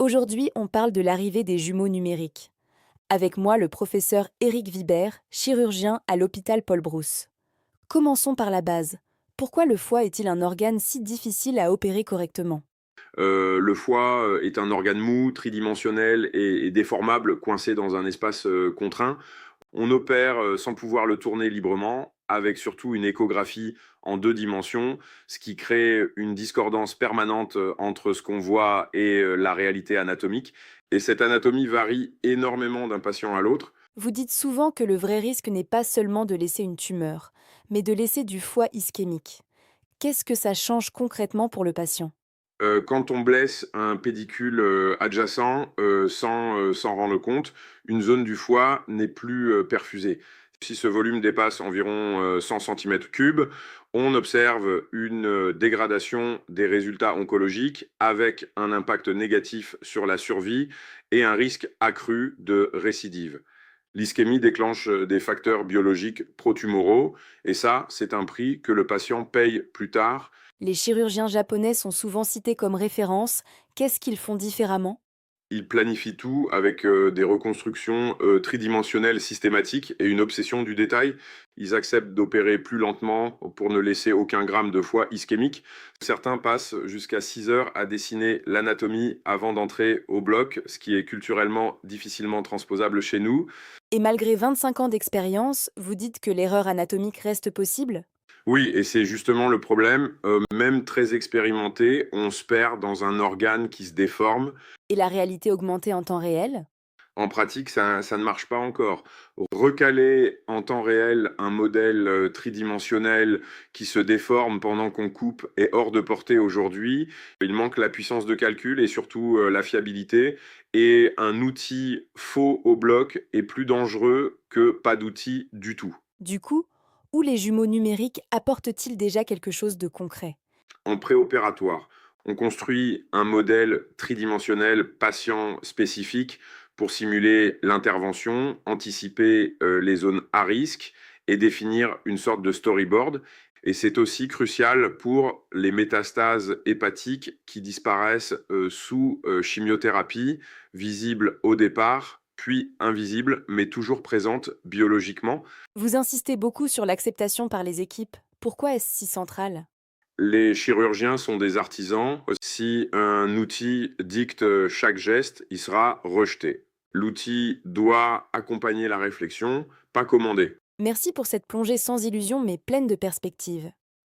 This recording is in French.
Aujourd'hui, on parle de l'arrivée des jumeaux numériques. Avec moi, le professeur Éric Vibert, chirurgien à l'hôpital Paul Brousse. Commençons par la base. Pourquoi le foie est-il un organe si difficile à opérer correctement? Le foie est un organe mou, tridimensionnel et déformable, coincé dans un espace contraint. On opère sans pouvoir le tourner librement, avec surtout une échographie en 2 dimensions, ce qui crée une discordance permanente entre ce qu'on voit et la réalité anatomique. Et cette anatomie varie énormément d'un patient à l'autre. Vous dites souvent que le vrai risque n'est pas seulement de laisser une tumeur, mais de laisser du foie ischémique. Qu'est-ce que ça change concrètement pour le patient? Quand on blesse un pédicule adjacent sans s'en rendre compte, une zone du foie n'est plus perfusée. Si ce volume dépasse environ 100 cm3, on observe une dégradation des résultats oncologiques avec un impact négatif sur la survie et un risque accru de récidive. L'ischémie déclenche des facteurs biologiques protumoraux et ça, c'est un prix que le patient paye plus tard. Les chirurgiens japonais sont souvent cités comme référence. Qu'est-ce qu'ils font différemment? Ils planifient tout avec des reconstructions tridimensionnelles systématiques et une obsession du détail. Ils acceptent d'opérer plus lentement pour ne laisser aucun gramme de foie ischémique. Certains passent jusqu'à 6 heures à dessiner l'anatomie avant d'entrer au bloc, ce qui est culturellement difficilement transposable chez nous. Et malgré 25 ans d'expérience, vous dites que l'erreur anatomique reste possible? Oui, et c'est justement le problème. Même très expérimenté, on se perd dans un organe qui se déforme. Et la réalité augmentée en temps réel? En pratique, ça ne marche pas encore. Recaler en temps réel un modèle tridimensionnel qui se déforme pendant qu'on coupe est hors de portée aujourd'hui. Il manque la puissance de calcul et surtout la fiabilité. Et un outil faux au bloc est plus dangereux que pas d'outil du tout. Du coup, où les jumeaux numériques apportent-ils déjà quelque chose de concret? En préopératoire, on construit un modèle tridimensionnel patient spécifique pour simuler l'intervention, anticiper les zones à risque et définir une sorte de storyboard. Et c'est aussi crucial pour les métastases hépatiques qui disparaissent sous chimiothérapie, visibles au départ, puis invisibles, mais toujours présentes biologiquement. Vous insistez beaucoup sur l'acceptation par les équipes. Pourquoi est-ce si central? Les chirurgiens sont des artisans. Si un outil dicte chaque geste, il sera rejeté. L'outil doit accompagner la réflexion, pas commander. Merci pour cette plongée sans illusion mais pleine de perspectives.